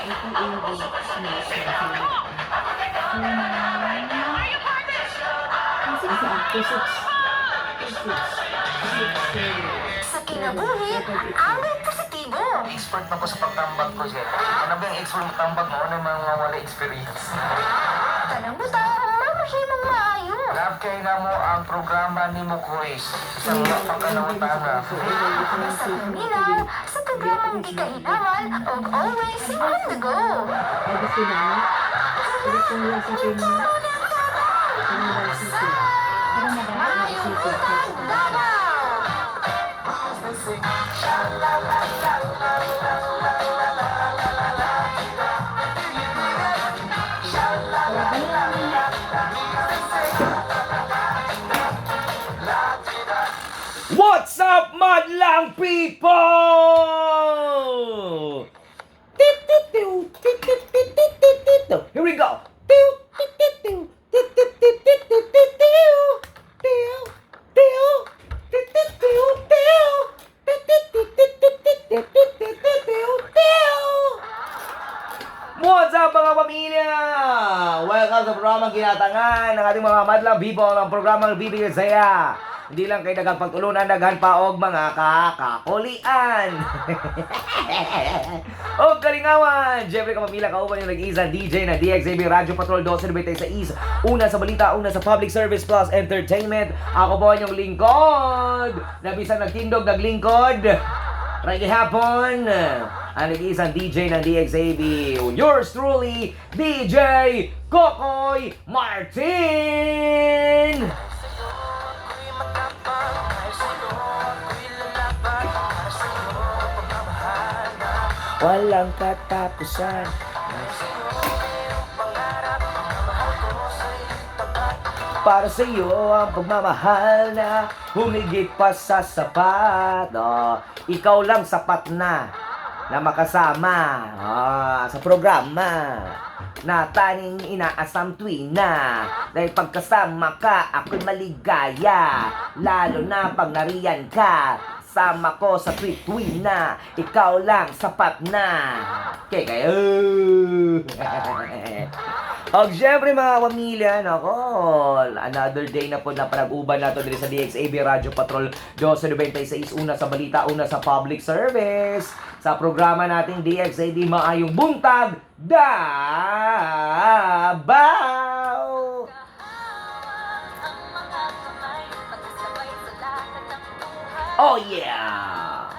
Ito yung smash na Sa kinabuhi, aming positibo. Expert na ko sa pagtambag ko, Jet. Ano ba yung expert mo tambag mo? Ano yung mga wala experience? Tanang buta, mamahimang maayo. Love kay na mo ang programa ni mo, Chris. Isang pagkanawataga. Sa paminaw, sa programang di kahinangan, of always on the go. Gusto na gusto nila sa pinag Mayong Davao! What's up, madlang people? Here we go. What's up mga pamilya? Welcome sa programang Ginatangan ng ating mga madlang people ng programang bibigyan saya. Hindi lang kayo dagang pagtulunan, daghan pa og mga kakakulian. O kalingawan, Jeffrey Kapamila, kauban yung nag-iisa DJ na DXAB Radio Patrol 1296. Una sa balita, una sa Public Service Plus Entertainment. Ako po ang inyong lingkod. Nabisang nagtindog, naglingkod. Reggae hapon. Ang nag-iisang DJ ng DXAB. Yours truly, DJ Kokoy Martin. Walang katapusan. Para sa iyo ang pagmamahal na humigit pa sa sapat. Ikaw lang sapat na makasama sa programa na tanging inaasam tuwing na. Dahil pagkasama ka, ako'y maligaya. Lalo na pag nariyan ka, sama ko sa tuwi na. Ikaw lang sapat na. Okay kayo. O syempre mga pamilya, nako, another day na po na panag-uban nato dito sa DXAB Radio Patrol 1296. Una sa balita, una sa public service. Sa programa nating DXAB Maayong Buntag, Davao! Oh yeah!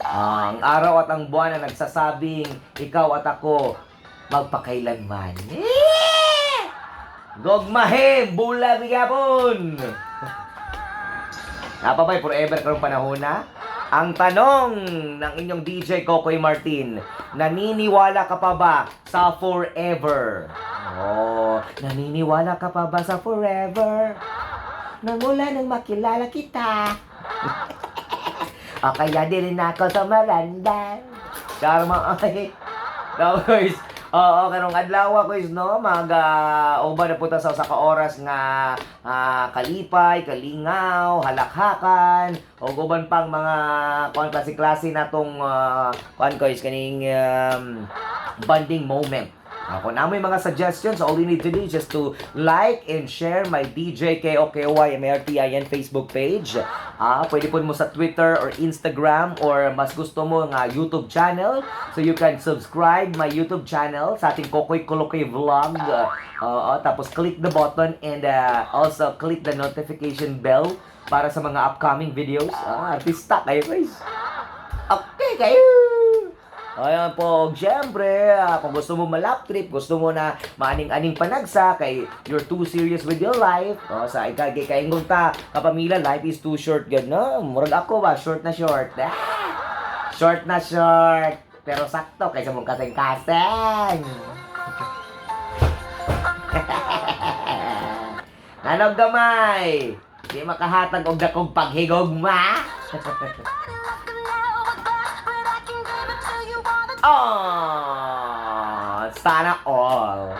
Ang araw at ang buwan na nagsasabing ikaw at ako magpakailanman. Gogmahe, bula bigapon! Napabay, forever karong panahon na? Ang tanong ng inyong DJ Kokoy Martin, naniniwala ka pa ba sa forever? Oh, naniniwala ka pa ba sa forever? Nang mula nang makilala kita. O kaya din rin ako sa Maranda. Karma ay. No, guys. Oo, karong adlaw ko is no, uban na punta sa ka oras nga kalipay, kalingaw, halakhakan, o uban pang mga kuan klase-klase natong kuan ko is kaning bonding moment. Kung namoy mga suggestions, all you need to do is just to like and share my DJ KOKY MRTIN Facebook page. Pwede po mo sa Twitter or Instagram or mas gusto mo nga YouTube channel. So you can subscribe my YouTube channel sa ating Kokoy Kolokoy Vlog. Tapos click the button and also click the notification bell para sa mga upcoming videos. Artista kayo guys. Okay kayo. Ayan po, syempre, kung gusto mo malap trip, gusto mo na maaning-aning panagsa, kay you're too serious with your life, sa ikagay-kaingon ta, kapamilya, life is too short, gano'n. Murag ako ba, short na short. Short na short, pero sakto, kaysa mong kaseng-kaseng. Nanog gamay, di makahatag og dakong paghigogma. Sana all.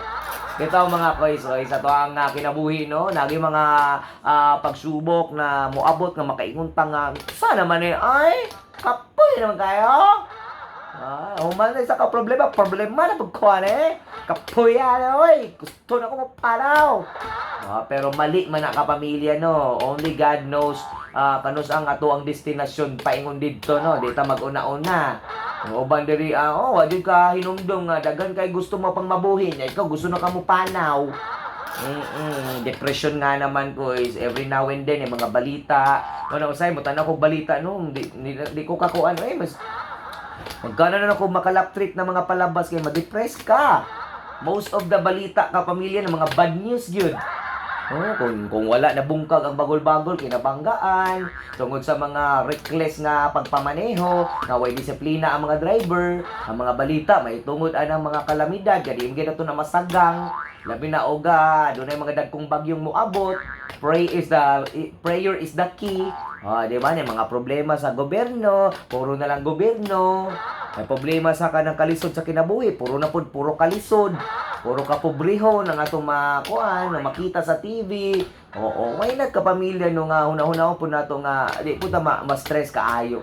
Ito mga koys, ito ang kinabuhi, no? Naging mga pagsubok na muabot nga makaingon pa nga. Sana man ay, kapoy naman kayo. Human na isa ka problema na pagkuhan Kapuya na, oy. Gusto na ko mapalaw. Pero mali man na kapamilya, no. Only God knows kanus ang ato ang destinasyon paingon didto, no. Di ta mag-una-una. Ang uban diri, wadi ka hinumdum nga daghan kay gusto mo pang mabuhin. Ikaw gusto na ka mo panaw. Depression nga naman ko is every now and then mga balita. Ano usay mo tanaw ko balita no, di ko kakuan mas magkano na ako makalap trip na mga palabas kay ma-depress ka. Most of the balita kapamilya ng mga bad news yun. Kung wala nabungkag ang bagol-bagol kinabanggaan tungod sa mga reckless nga pagpamaneho, na way disiplina ang mga driver, ang mga balita may tungod anang mga kalamidad kadi imong to na masagang, labi na oga, dunay mga dagkong bagyong moabot. Prayer is the key. Di ba? May mga problema sa gobyerno, puro na lang gobyerno. May problema sa kanang kalisod sa kinabuhi, puro kalisod. Puro kapobriho ng atong makuan, na makita sa TV. May nagkapamilya no nga hunahuna po nato nga di puta ma-stress kaayo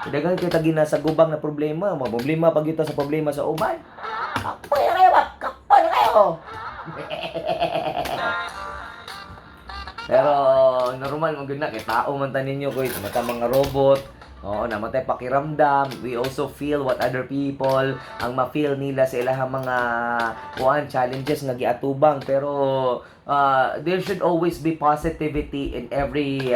Dagan kita gina sa gubang na problema, problema pag ito sa problema sa uban. Kapoy kayo. Pero normal mo gud na kay tao man ta ninyo ko mata mga robot. Namatay pakiramdam. We also feel what other people ang ma-feel nila sa ilahang mga challenges nga giatubang. Pero there should always be positivity in every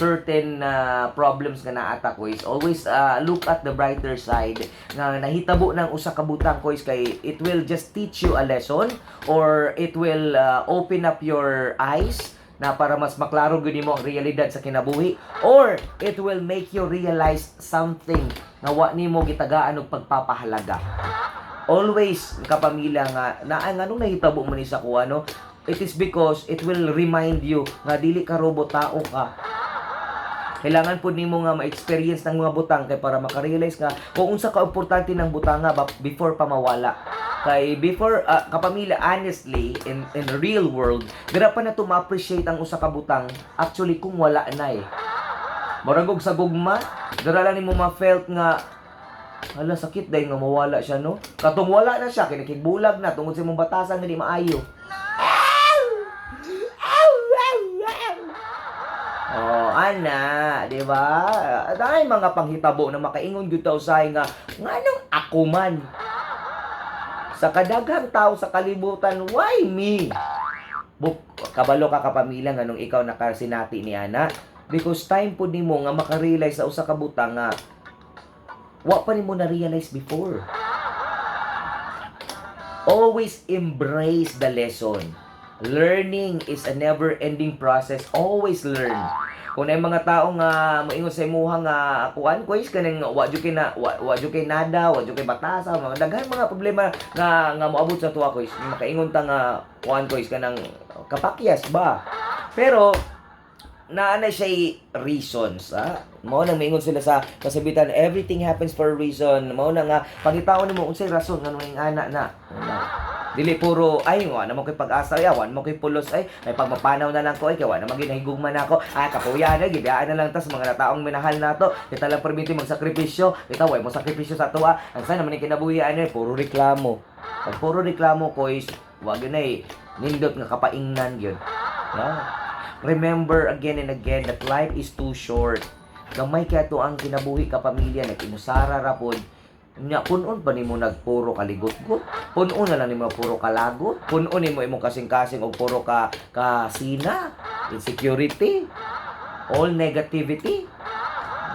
certain problems nga naata ko is always look at the brighter side nga nahitabo ng usa ka butang ko is kay it will just teach you a lesson or it will open up your eyes na para mas maklaro gud mo ang realidad sa kinabuhi or it will make you realize something na wa nimo gitagaan og pagpapahalaga. Always kapamilya nga anong nahitabo man ni sa kuha no, it is because it will remind you nga dili ka robot, tao ka. Kailangan po nimo nga ma-experience ng mga butang kay para makarealize nga kung unsa ka importante ng butang nga before pa mawala. Kay before kapamilya honestly in the real world, dira pa na to ma-appreciate ang usa ka butang actually kung wala na Maragog sa gugma, dira lang nimo ma-felt nga hala sakit dahil nga mawala siya no. Katong wala na siya kinikigbulag na tungod sa imong batasan nga di maayo. Di ba? Dahil mga panghitabo na makaingon gyud ta usay nga nganong ako man. Sa kadaghang tao sa kalibutan, why me? Kabalo ka kapamilya nganong ikaw nakasinati ni ana because time po nimo nga makarealize sa usa ka butang nga wa pa nimo na realize before. Always embrace the lesson. Learning is a never-ending process. Always learn. Kung na mga tao nga moingon sa imuha nga kuan ko is kanang wa jud kay nada, wa jud kay batasa, mga daghan mga problema nga moabot sa tuwa ko is makaingon ta nga kuan ko is kanang kapakyas ba. Pero naana siya reasons, mao nang maingon sila sa kasabitan, everything happens for a reason. Mao na nga pangitaon nimo unsay rason nga nung ana na. Dili puro ay wa na mo kay pag-asa wan mo kay pulos ay may pagmapanaw na lang ko ay kay wa na maginahigugman nako kapuya na gidaan na lang tas mga taong minahal nato kita lang permiti magsakripisyo kita way mo sakripisyo sa tuwa ang sa naman kinabuhi puro reklamo pag puro reklamo ko is wa gyud nindot nga kapaingnan gyud remember again and again that life is too short gamay kay ato ang kinabuhi kapamilya nag-inusara ra pod nya punon pa nimo nagpuro kaligot-got punon na lang nimo puro kalagot punon nimo imong kasing-kasing og puro kasina insecurity all negativity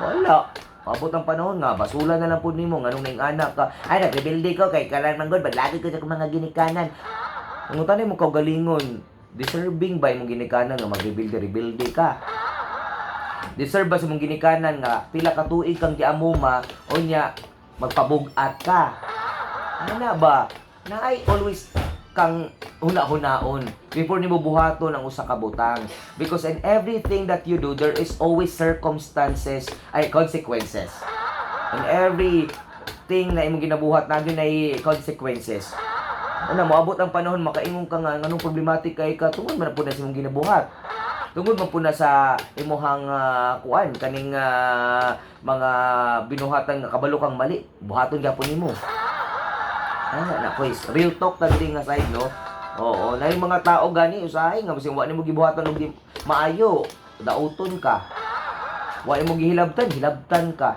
wala mabot ang panahon nga basula na lang pud nimo nganong ning anak ka ay nagrebilde ko kay kalan manggod badlagi ko sa mga ginikanan ungutan mo kaugalingon deserving ba imong ginikanan nga magrebilde ka deserve ba sa imong ginikanan nga pila ka tuig kang giamuma o nya magpabugat ka. Ano ba? Na ay always kang huna-hunaon before nimo buhaton ang usa ka butang. Because in everything that you do, there is always consequences. In everything na imong ginabuhat na gyud ay consequences. Moabot ang panahon makaingon ka nga nganong problematic kay ka tungod man pud sa imong ginabuhat. tungod man po na sa imuhang kuan kaning mga binuhatan nga kabalo kang mali, buhaton gyapon nimo. Na quiz. Real talk ta diri nga side no. Oo, na yung mga tao gani usahay nga bisan wa nimo gibuhatan og maayo, dauton ka. Wa nimo hilabtan ka.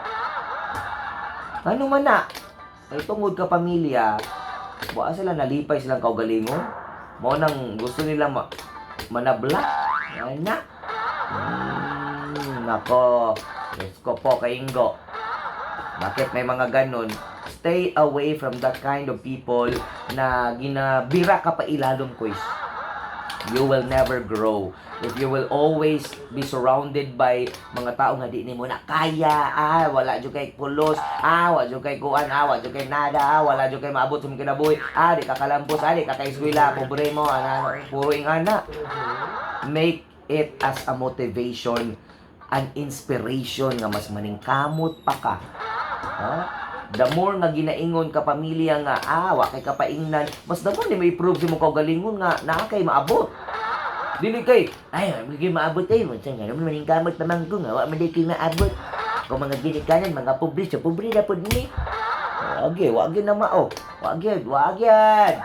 Ano man na? Ay tungod ka pamilya, wa sila nalipay silang kaugalingon. Mao nang gusto nila manabla. Ay na. Nako. Yes ko po kaingo. Bakit may mga ganon? Stay away from that kind of people na ginabira ka pa ilalom quiz. You will never grow if you will always be surrounded by mga tao nga di nimo na kaya, wala jud kay pulos, wala jud kay kuan, wala jud kay nada, wala jud kay maabot sa mga kinabuhi, di ka kalampos, di ka kay eskwela, pobre mo, puro ingana. Make it as a motivation, an inspiration nga mas maningkamot pa ka. The more nga ginaingon ka pamilya nga, wa kay kapaingnan, mas the more ni may prove si mo kaugalingon nga naa kay maabot. Dili kay, may maabot mo nga naman maningkamot naman ko nga, wa man kay maabot. Kung mga ginikanan, mga pobre na pod ni. Wag na mao. Wag yan.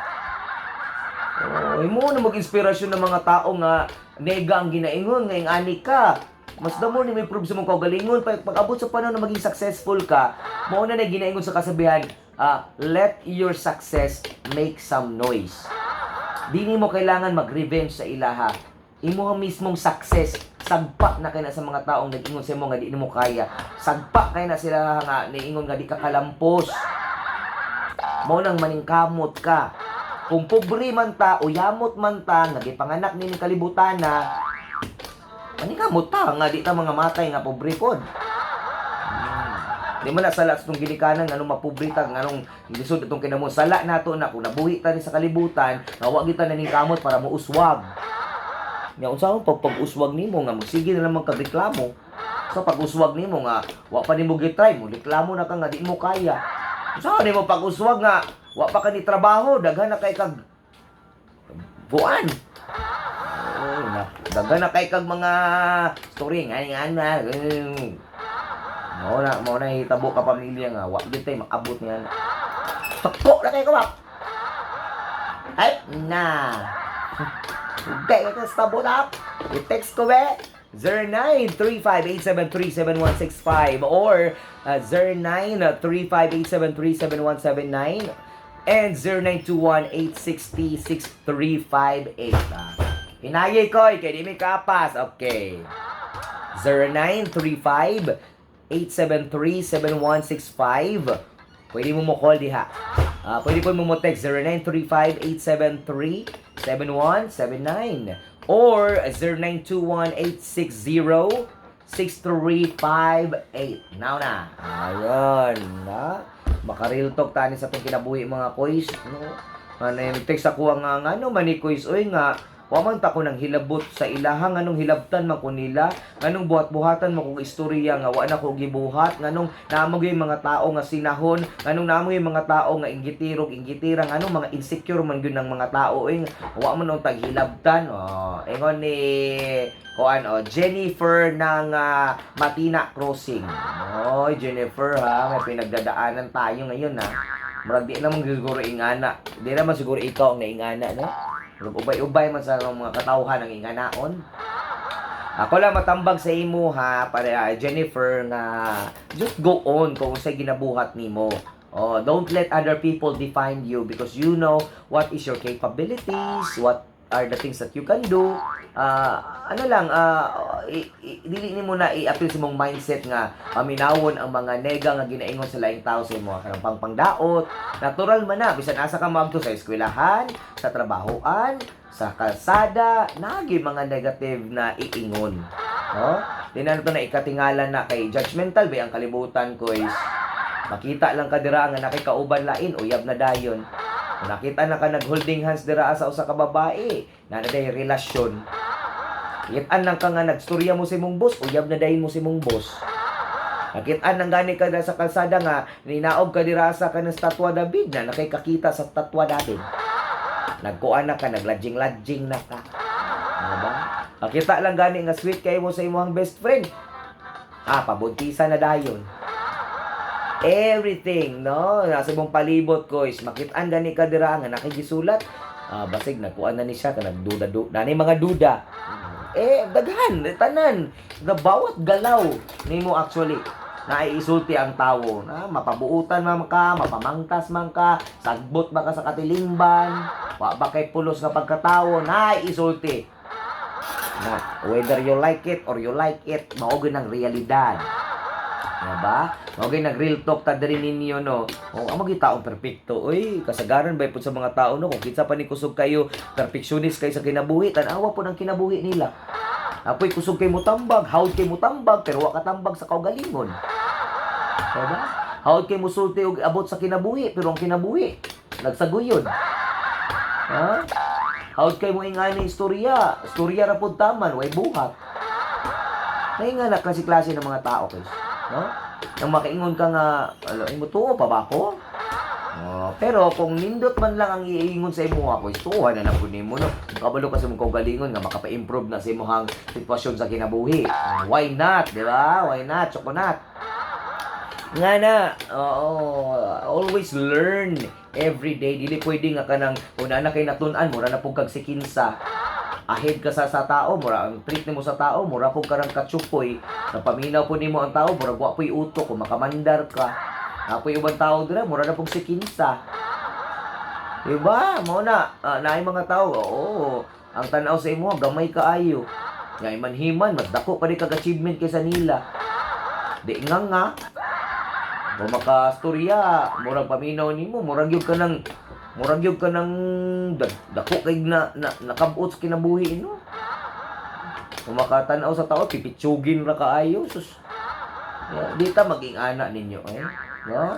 Mo na mag-inspirasyon ng mga tao nga nega ang ginaingon nga ani ka. Mas damo ni may prove sa mong kaugalingon pag-abot sa panahon na maging successful ka, mao na ginaingon sa kasabihan, let your success make some noise. Di mo kailangan mag-revenge sa ilaha. Imo mismong success sagpa na kay na sa mga taong nag-ingon sa imo nga di nimo kaya. Sagpa kay na sila nga niingon nga di ka kalampos. Mao nang maningkamot ka. Kung pobre man ta o yamot man ta nga gipanganak nini kalibutan na, maningkamot ta nga di ta mga matay nga pobre pod. Di man na sala sa itong ginikanan nga nung mapobre ta nga nung lisod itong kinamon. Sala nato na kung nabuhi ta ni sa kalibutan nga wag kita naningkamot para mo uswag. Nga unsahon pag-uswag nimo nga magsige na lang magkareklamo. So pag-uswag nimo nga wa pa nimo gitry mo, reklamo na ka nga di mo kaya. Unsahon nimo pag-uswag nga wa pa ka ni trabaho, daghan na kay kag buwan. Daghan na kay kag mga story nga Mao na hitabo ka pamilya nga wa gid tay maabot niyan. Sakto na kay ko ba? Ay na. Okay, ito stabo na. I-text ko be 093587376165 or 0935873779 and 0921860635 Hinayay ko, kay di may kapas. Okay. 0935-873-7165. Pwede mo call diha. Pwede po mo text 0935-873-7179 or 0921-860-6358. Now na. Ayun. Maka-real talk tani sa itong kinabuhi mga kois. Text ako nga mani kois. Uy nga, waman ta ko nang hilabot sa ilahang nganong hilabtan man ko nila, nganong buhat-buhatan mo kong istorya nga wa na ko gibuhat, nganong naamo gyud mga tao nga sinahon, nganong naamo gyud mga tao nga inggitira, nganong mga insecure man gyud ng mga tao wa man og taghilabtan. Ingon ni Jennifer ng Matina Crossing. Jennifer may pinagdadaanan tayo ngayon Murag di naman siguro ingana. Di naman siguro ikaw ang naingana, no? Ubay-ubay man sa mga katawhan ng inganaon. Ako lang matambag sa imo para Jennifer na just go on kung sa ginabuhat nimo. Don't let other people define you because you know what is your capabilities, what are the things that you can do. Dili nimo na i-appeal sa mong mindset nga paminawon ang mga nega nga ginaingon sa laing tao sa imo kanang pangdaot. Natural man na bisan asa ka magto sa eskwelahan, sa trabahoan, sa kalsada, nagi mga negative na iingon. Dinan to na ikatingalan na kay judgmental ba ang kalibutan ko is makita lang ka dira nga nakikauban lain uyab na dayon. Kung nakita na ka nag-holding hands dira sa usa ka babae, na naday relasyon. Kitaan lang ka nga nagstorya mo si mong boss, uyab na dayon mo si mong boss. Nakitaan nang gani ka sa kalsada nga, ninaog ka dira sa kanang statwa David na nakikakita sa statwa David. Nagkuan na ka, naglajing-lajing na ka. Diba? Kita lang gani nga sweet kayo mo sa imong best friend. Pabuntisan na dayon. Everything, no? Nasa mong palibot ko is makitaan gani ka dira nga nakigisulat. Basig nagkuan na ni siya ka nagduda nani mga duda. Daghan, tanan. Nga bawat galaw nimo actually naiisulti ang tawo. Mapabuutan man ka, mapamangtas man ka, sagbot ba ka sa katilingban, wa ba kay pulos nga pagkatawo, naiisulti. Whether you like it or you like it, maugay ng realidad. Diba? Maugay ng real talk ta diri ninyo, no? Ang mga taong perfecto. Uy, kasagaran ba po sa mga tao, no? Kung kitsa pa ni kusog kayo, perfectionist kayo sa kinabuhi, tanawa po ng kinabuhi nila. Apoy kusog kay mo tambag, hawd kay mo tambag, pero wa ka tambag sa kaugalingon. Diba? Hawd kay mo sulti og abot sa kinabuhi, pero ang kinabuhi nagsaguyon. Hawd kay mo ingani istorya ra pud taman, way buhat. Nay nga na klase ng mga tao guys, no? Nang makaingon ka nga, imo tuo pa ba ako? Pero kung nindot man lang ang iingon sa imo ako, tuwa na lang po nimo, no? Kabalo ka sa mong kaugalingon nga makapa-improve na sa imong sitwasyon sa kinabuhi. Why not, di ba? Why not? Chokonat. Nga na, always learn every day. Dili pwede nga kanang una na kay natun-an, mura na pug kag sikinsa. Ahead ka sa tao, mura ang treat nimo sa tao, mura pug karang katsupoy. Sa paminaw po nimo ang tao, mura wa po'y utok, kung makamandar ka. Apoy ubang tao dira, mura na pug sikinsa. Diba? Mao na, naay mga tao, ang tanaw sa imo gamay kaayo. Nga imanhiman, mas dako pa di kag achievement kaysa nila. Di nga. Kung makastorya, murag paminaw nimo, murag yun ka ng dako kay nakabot sa kinabuhi, no? Kung makatanaw sa tao, pipitsugin ra kaayo, sus. Di ta maging ana ninyo, no?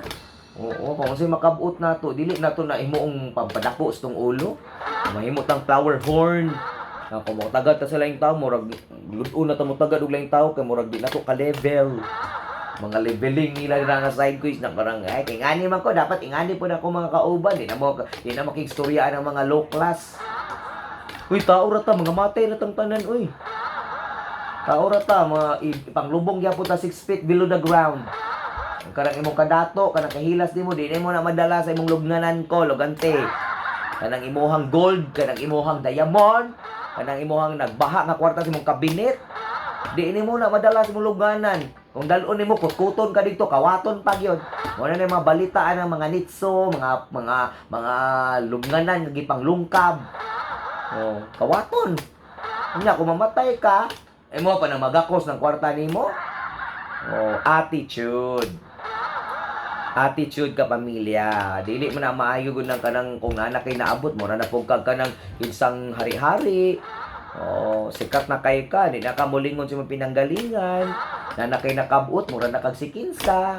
Kung kasi makabot na to, dili na to na imoong pampadako sa tong ulo. Mahimo tang flower horn. Kung magtagad ta sa laing tao, murag luto na ta mo tagad og laing tao, kay murag di na to ka-level. Mga leveling nila nga side quiz na parang kay ingani man ko dapat ingani po na ako mga kauban di na makigstorya ang mga low class. Uy, tao ra ta mga matay na tang tanan uy. Tao ra ta mga panglubong gyapon ta 6 feet below the ground. Ang karang imong kadato kanang kahilas nimo di na mo na madala sa imong lubnganan ko lugante. Kanang imuhang gold, kanang imuhang diamond, kanang imuhang nagbaha nga kwarta sa imong kabinet. Di ni mo na madala sa imong lubnganan. Kung dalon nimo kukuton ka dito, kawaton pa gyud. Wala na mga balitaan ng mga nitso, mga lubnganan gipang lungkab. Kawaton. Unya kung mamatay ka, mo pa na magakos ng kwarta nimo. Attitude. Attitude ka pamilya. Dili mo na maayo gud nang kanang kung anak kay naabot mo na pugkag ka ng isang hari-hari. Sikat na kay ka, di na ka mulingon sa mga pinanggalingan, na kay nakabot, mura na kag sikinsa.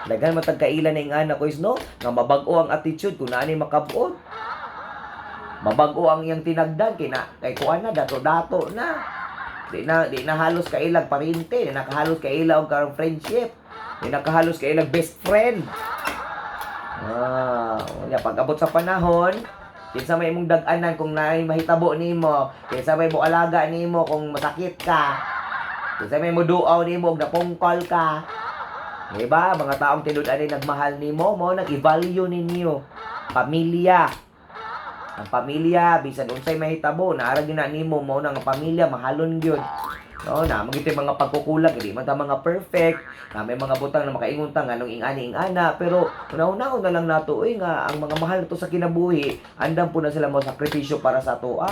Daghan matagkailan na yung anak ko is no, nga mabago ang attitude kung naani makabot. Mabago ang iyang tinagdan, kay kuan na, dato-dato na. Di na halos kailag parinte, di na kahalos kailag og karong friendship. Di na kahalos kailag best friend. Pag abot sa panahon, kinsa may imong dag-anan kung naay mahitabo nimo, kinsa may mo alaga nimo kung masakit ka, kinsa may mo duaw nimo og napungkol ka. Diba? Mga taong tinud-an nagmahal nimo, mo nag-i-value ninyo. Pamilya. Ang pamilya bisan unsay mahitabo, naara gyud na nimo mo nang pamilya mahalon gyud. No, na magiti mga pagkukulag, di man ta mga perfect. Na may mga butang na makaingon ta nganong ingani-ingana, pero una-una na lang nato nga ang mga mahal nato sa kinabuhi, andam po na sila mo sakripisyo para sa ato.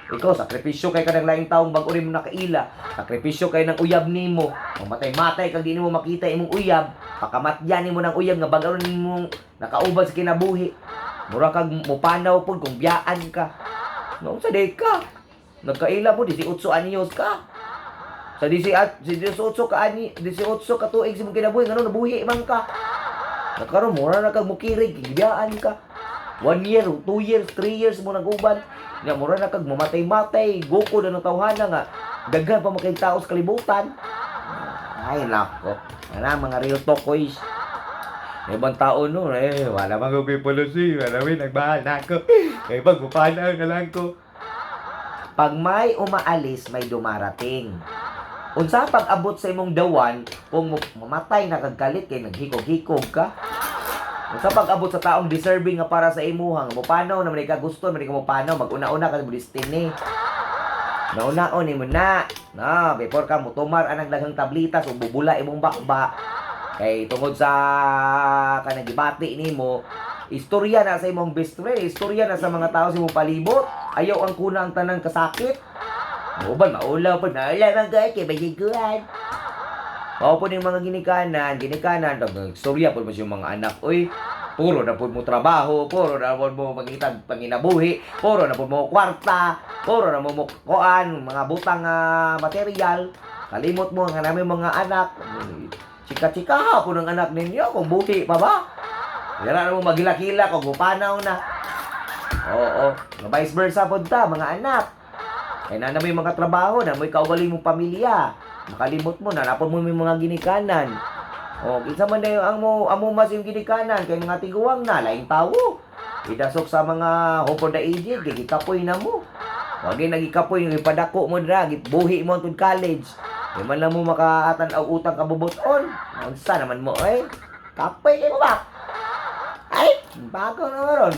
Ikaw sakripisyo kay kanang laing taong bag-o nimo nakaila. Sakripisyo kay nang uyab nimo. Mamatay-matay kag di nimo makita imong uyab. Pakamatyan nimo nang uyab nga bag-o nimo nakaubad sa kinabuhi. Mura kag mupanaw pud kung biyaan ka. No, sa day ka. Nagkaila mo 18 anyos ka. Sa 18 ka tuig si mong kinabuhi, ngano nabuhi man ka. Nakaroon, mura na kag mukirig, gibiyaan ka. 1 year, 2 years, 3 years mo nag-uban. Nga, mura na kag mamatay-matay, goko na ng tawhana nga. Daghan pa makayong tao sa kalibutan. Ay, nako. Ano, mga real talk boys. May ibang tao no, wala mang policy, wala may nagbahan na ako. May pagpapanaw na lang ko. Pag may umaalis, may dumarating. Unsa pag abot sa imong dawan, kung mamatay na kagkalit kay naghikog-hikog ka. Unsa pag abot sa taong deserving nga para sa imuhang, mo panaw na man ka gusto, man ka mo panaw, mag-una-una ka mo destiny. Nauna-on mo na. Na, before ka mo tumar anang daghang tablitas o bubula imong bakba. Kay tungod sa kanang gibati nimo, istorya na sa imong best friend, istorya na sa mga tao sa imong palibot. Ayaw ang kuna ang tanang kasakit. Uban, maulaw po, maulaw ang gaya, kaya bayiguan. Mao po yung mga ginikanan, istorya po mo yung mga anak, uy, puro na po mo trabaho, puro na po mo pangitag panginabuhi, puro na po mo kwarta, puro na mo kuan, mga butang material. Kalimot mo nga namin mga anak, chika-chika po ng anak ninyo, kung buhi pa ba? Yara na mo magilakila kung bupanaw na. Oo, vice versa po ta, mga anak. Kaya na may mga trabaho na may kaugali mong pamilya. Makalimot mo na, napon mo may mga ginikanan. O, kinsa man na yung amo mas yung ginikanan, kay mga tiguang na, laing tawo. Idasok sa mga hope for the aged, kay gikapoy na mo. Wag yung nagikapoy, yung ipadako mo na, buhi mo itong college. Di man lang mo makaatan og utang kabubuton. Unsa naman mo, eh? Kapoy kayo ba? Ay, bago na ron.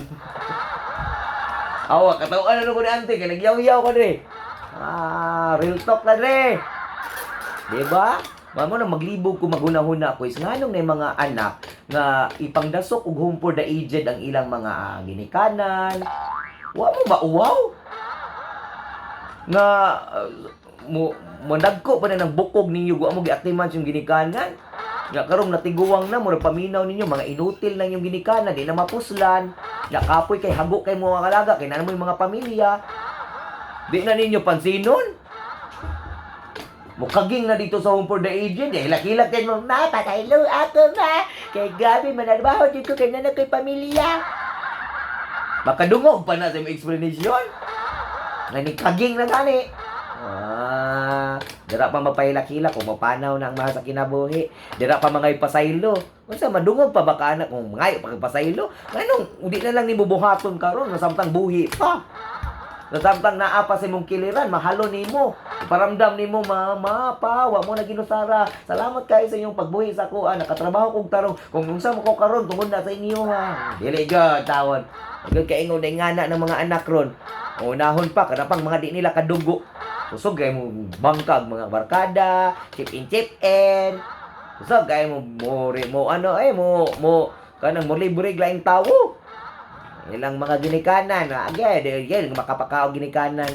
Awa, katawan na ko ni ante, kaya nagyaw-yaw ka rin. Real talk na rin. Diba? Mamo na maglibog ko maghuna-huna ko is nganong na mga anak nga ipangdasok og home for the aged ang ilang mga ginikanan. Wa mo ba uwaw? Nga mo nagko pa na ng bukog ninyo wa mo giaktiman yung ginikanan. Nga karong natiguwang na mo paminaw ninyo mga inutil lang yung ginikanan, di na mapuslan. Nga kapoy kay hago kay mga kalaga kay na mo yung mga pamilya. Di na ninyo pansinon. Mukaging na dito sa home for the aged, hilak-hilak din mo, ma, pataylo ako, ma. Kay gabi, manarbaho dito kay nanak kay pamilya. Baka dungog pa na sa mga explanation. Nanikaging na gani. Dira pa mapahilak-hilak kung mapanaw na ang mga sa kinabuhi. Dira pa mga ipasaylo. Masa madungog pa baka anak kung mga ipasaylo. Anong, hindi na lang ni bubuhaton karon nasamtang buhi pa. Nasamtang naapa sa imong kiliran, mahalo nimo. Paramdam nimo, mama, pa, wa mo na ginusara. Salamat kayo sa inyong pagbuhi sa ako. Nakatrabaho kong tarong. Kung unsa mo ko karon tungod na sa inyo ha. Dili god tawon. Agad kaingon na ingana ng mga anak ron. Unahon pa kada pang mga di nila kadugo. Usog kay mo bangkag mga barkada, chip in chip in. Usog kay mo kanang mo libre laing tawo. Ilang mga ginikanan, again, makapakao ginikanan.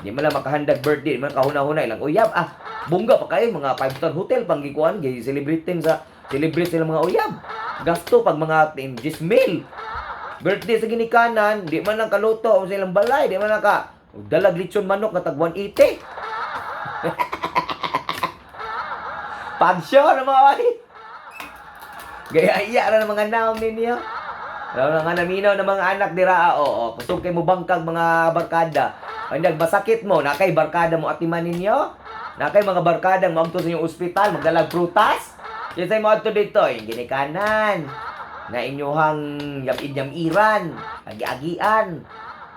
Di man lang makahandag birthday, di man kahuna-huna, ilang uyab. Bongga pa kayo, mga 5-star hotel, panggikuan, celebrate sila mga uyab. Gasto pag mga 10 mil. Birthday sa ginikanan, di man lang kaluto sa ilang balay, di man lang ka dalag lechon manok na tag 180. Pagsyo na mga wali. Gaya-iya na ng mga naong ninyo. Nga naminaw ng mga anak dira, kusog kay mo bangkag mga barkada. Andag masakit mo, nakay barkada mo atiman ninyo. Nakay mga barkadang maagto sa inyong ospital, magdalag prutas. Kinsay mo adto dito, ginikanan. Na inyuhang yam-iran, agi-agian.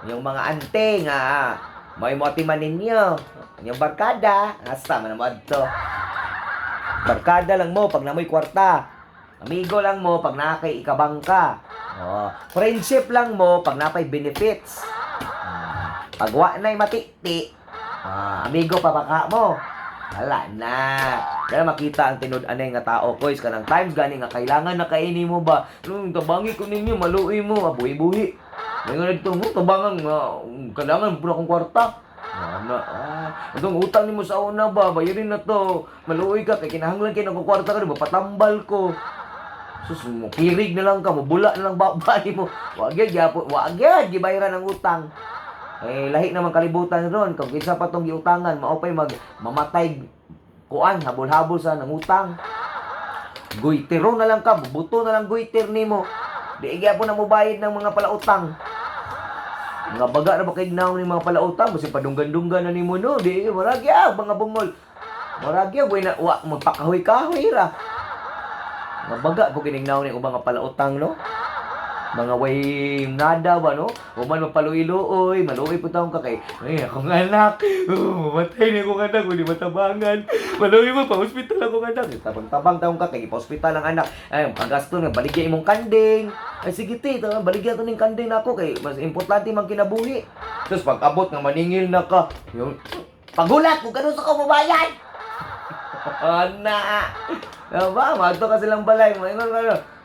Yung mga ante nga, may mo atiman ninyo. Yung barkada, asa man mo adto. Barkada lang mo pag namoy kwarta. Amigo lang mo pag nakay ikabangka. Friendship lang mo pag napay benefits. Pag wa na'y matikti, amigo pa baka mo. Wala na. Kaya makita ang tinud-anay nga tao ko is kanang times gani nga kailangan na kaini mo ba? Tabangi ko ninyo, maluoy mo, buhi-buhi. Ngayon nagto mo, tabangan nga, kailangan po na akong kwarta. Itong utang ni mo sa una ba, bayarin na to. Maluoy ka, kaya kinahanglan kayo ng kwarta ka, diba? Patambal ko. Sus, kirig na lang ka, mabula na lang babay mo. Wag yan, gibayaran ang utang. Lahi naman kalibutan ron. Kung kinsa pa tong giutangan, maupay mamatay kuan, habol-habol sa nang utang. Guitero na lang ka, buto na lang guiter nimo. Di po na mo bayad ng mga palautang. Nga baga na ba kay gnaw ni mga palautang, basi padunggan-dunggan na nimo no. Di maragya mga bungol. Maragya boy na magpakahoy-kahoy ra. Mabaga po kinignaw ni ubang palautang no. Mga way nada ba, no? O man mapaluiluoy, maluoy po taong kakay. Ay, akong anak. Mamatay na akong anak, hindi matabangan. Maluoy mo, pa-hospital akong anak. Tabang-tabang taong kakay, pa-hospital ang anak. Ay, pagasto nga, baligyan imong kanding. Ay, sige te, baligyan to ng kanding na ako kay mas importante mang kinabuhi. Tapos pag-abot nga maningil na ka, yung pagulat kung gano'n sa kababayan. Ana. Diba? Magto ka silang balay.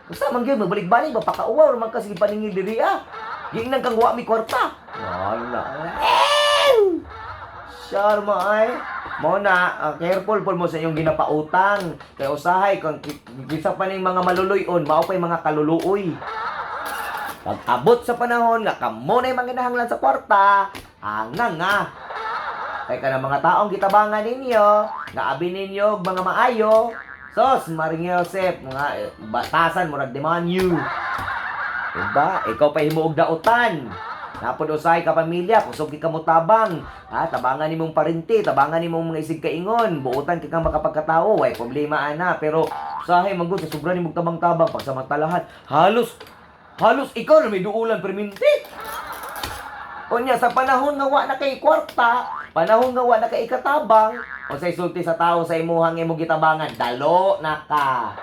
Basta man gyud magbalik-balik ba pakauwaw naman kasi paningil diri ah. Giingnan kang wa mi kwarta. Wala. Sharma ay. Mo na, careful po mo sa inyong ginapautang. Kay usahay kung kisa pa ning mga maluluyon, mao pay mga kaluluoy. Pag abot sa panahon nga kamo na mga ginahanglan sa kwarta, angang nga. Kay ka mga taong gitabangan ninyo, naabi ninyo mga maayo. Sos, Maring Joseph, mga batasan mo nagdemanyo. Diba? Ikaw pa himuog dautan. Napod usay ka pamilya, kusog ka mo tabang. Ha, tabangan nimong parinti, tabangan nimong mga isig kaingon. Buutan ka kang makapagkatao, way problema ana. Pero usahay magud sa sobra nimong tabang-tabang pagsamantalahan. Halos ikaw na may duulan perminti. Unya sa panahon nga wa na kay kwarta, panahon nga wa na kay ikatabang, o sa isulti sa tao sa imuhang imong gitabangan, dalo na ka.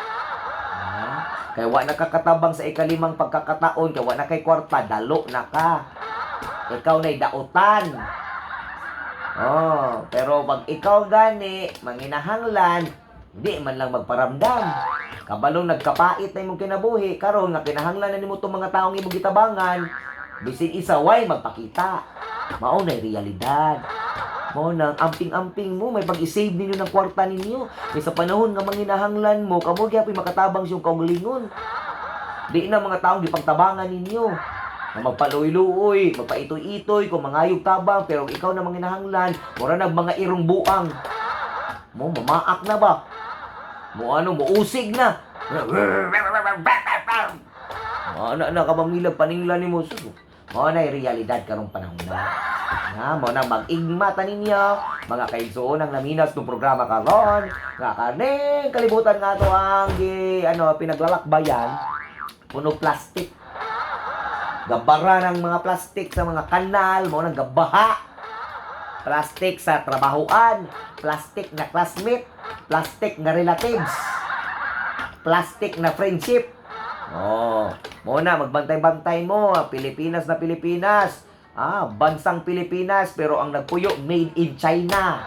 Kay wa na kakatabang sa ikalimang pagkakataon, kay wa na kay kwarta, dalo na ka. Ikaw na'y dautan. Oh, pero pag ikaw gani, manginahanglan, hindi man lang magparamdam. Kabalong nagkapait na imong kinabuhi, karon nga kinahanglan na nimo tong mga taong imong gitabangan, bisin isa way magpakita. Mao na'y realidad. Mo nang amping-amping mo may pag-isave ninyo ng kwarta ninyo. Kay sa panahon nga manginahanglan mo, kamo gyapon makatabang siyong kaugalingon. Di na mga taong gipagtabangan ninyo. Na magpaluy-luoy, magpaitoy-itoy, kung mangayog tabang, pero ikaw na manginahanglan, mura na mga irong buang. Mo mamaak na ba? Mo ano, mo usig na. Ana na kapamilag paninglan ni mo. Mo na realidad karong panahon na. Nga mo na mag-igmata ninyo mga kaigsuon ang naminas ng programa karon nga kaning kalibutan nga to ang pinaglalakbayan puno plastic. Gabara ng mga plastic sa mga kanal, mo nang gabaha. Plastic sa trabahoan, plastic na classmate, plastic na relatives, plastic na friendship. Oh, mo na magbantay-bantay mo, Pilipinas na Pilipinas. Bansang Pilipinas pero ang nagpuyo made in China.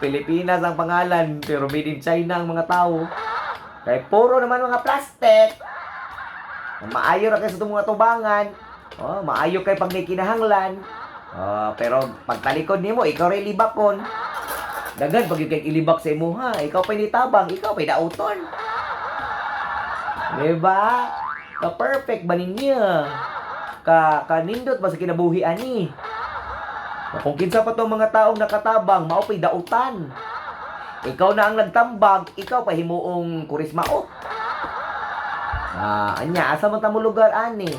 Pilipinas ang pangalan pero made in China ang mga tao. Kaya puro naman mga plastic. Maayo ra kay sa mga tubangan. Maayo kay pag may kinahanglan. Pero pagtalikod nimo ikaw ray libakon. Daghan pag kay ilibak sa imo ha. Ikaw pa ni tabang, ikaw pa dauton. Diba? Ka-perfect ba ninyo? Kanindot ba sa kinabuhi ani? Kung kinsa pa tong mga taong nakatabang, mao pay dautan. Ikaw na ang nagtambag, ikaw pa himuong kurismaot. Anya, asa man ta mo lugar ani?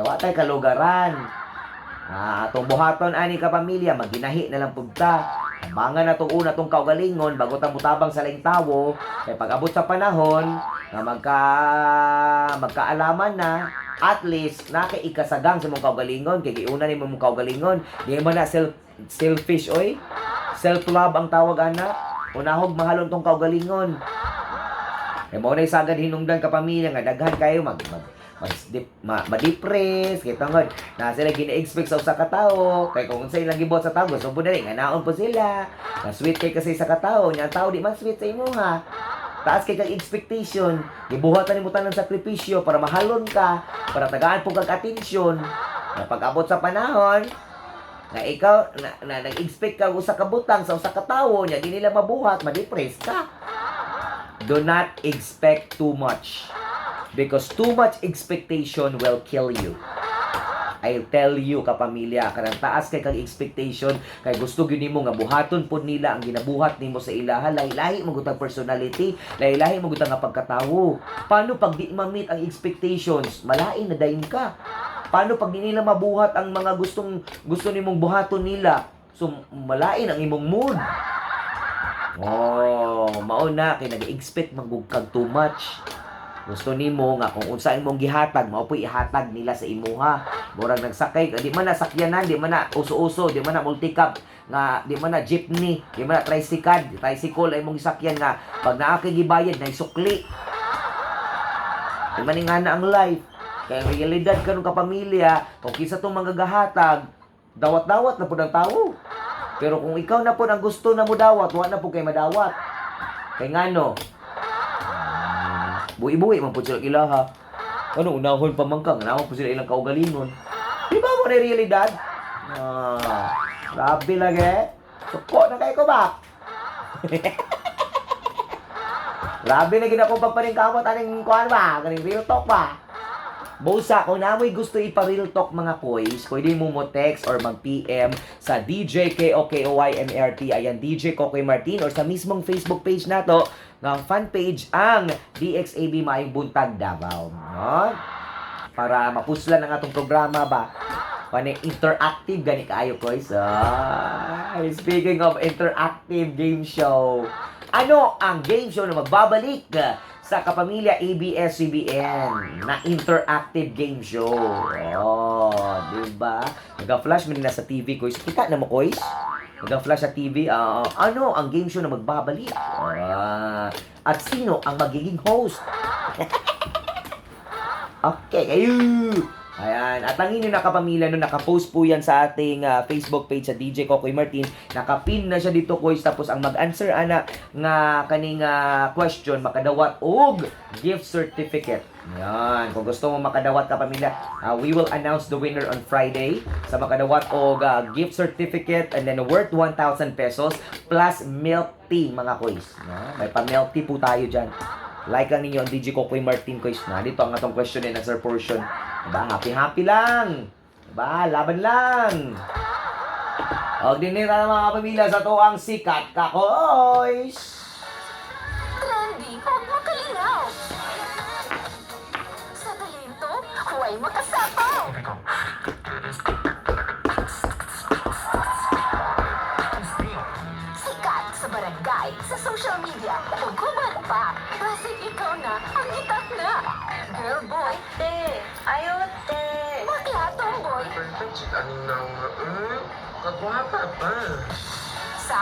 Wa tay kalugaran. Atong buhaton ani ka pamilya, maginahi na lang pugta. Tabangan na tong una tong kaugalingon bago ta mutabang sa laing tawo. Kay pag-abot sa panahon na magkaalaman na, at least nakaikasagang sa mong kaugalingon kay giuna ni mong kaugalingon. Di man na selfish oy. Self-love ang tawag ana. Unahog mahalon tong kaugalingon. Kay mo na isagad hinungdan ka pamilya nga daghan kayo ma-depress kay tungod na sila gina-expect sa usa ka tawo kay kung unsay lang gibot sa tawo gusto po dali nga naon po sila na sweet kay kasi sa katawo nya tawo di man sweet sa imo ha taas kay kag expectation gibuhatan nimo tanan sakripisyo para mahalon ka para tagaan po kag atensyon na pag-abot sa panahon na ikaw na nag-expect ka usa ka butang sa usa ka tawo nya di nila mabuhat ma-depress ka. Do not expect too much. Because too much expectation will kill you. I'll tell you kapamilya, kanang taas kay kag expectation kay gusto gyud nimo nga buhaton pod nila ang ginabuhat nimo sa ilaha, lahi-lahi mo gutang personality, lahi-lahi mo gutang nga pagkatawo. Paano pag di ma-meet ang expectations? Malain na dayon ka. Paano pag di nila mabuhat ang mga gusto nimong buhaton nila? So malain ang imong mood. Oh, mauna kay nag-expect magugkag too much. Gusto nimo nga kung unsa imong gihatag, mao po'y ihatag nila sa imuha. Murag nagsakay, di man na sakyanan, di man na uso-uso, di man na multicab, nga di man na jeepney, di man na tricycle ay imong gisakyan nga pag naa kay gibayad na isukli. Di man nga na ang life. Kaya ang realidad kanong kapamilya, kung kisa tong mga gahatag, dawat-dawat na po ng tao. Pero kung ikaw na po ang gusto na mo dawat, wala na po kayo madawat. Kaya nga no, buhi-buhi man po sila ilaha. Ano, unahon pa man ka, naman po sila ilang kaugalingon. Di ba mo na yung realidad? Grabe lagi. Suko na kayo ko ba? Grabe na ginakong pagpaningkamot, aning kuhan ba? Ganing real talk ba? Bosa, kung namoy gusto ipa-real talk mga koys, pwede mo mo-text or mag-PM sa DJ KOKOYMRT, ayan, DJ Kokoy Martin, or sa mismong Facebook page na to, ng fan page ang DXAB Maayong Buntag Davao. No? Para mapuslan ang atong programa ba? Pane interactive gani kaayo koys. Speaking of interactive game show, ano ang game show na magbabalik sa Kapamilya ABS-CBN na interactive game show? Oh, diba? Nag-flash mo na sa TV, koys. Kita na mo, koys? Nag-flash sa TV. Ano ang game show na magbabalik? At sino ang magiging host? Okay, kayo! Ayan. At ang inyo na kapamilya, no, nakapost po yan sa ating Facebook page sa DJ Kokoy Martin. Nakapin na siya dito, koys. Tapos ang mag-answer, ana, nga kaning question, makadawat og gift certificate. Ayan. Kung gusto mo makadawat kapamilya, we will announce the winner on Friday. Sa makadawat og gift certificate and then worth 1,000 pesos plus milk tea, mga koys. May pa-milk tea po tayo dyan. Like lang ninyo ang DJ Kokoy Martin, koys. Dito ang atong question and answer portion. Diba? Happy lang. Diba? Laban lang. O, dinira ng mga kapamilya sa to ang sikat ka, koys. Trendy, huwag makalinaw. Sa talento, huwag makasapaw. Sikat sa barangay, sa social media, o gubat pa. Basig ikaw na, ang itak na. Girl, boy, Te, ayaw te. bakla, tomboy. Perfect, aning nang, kagwapa pa. Sa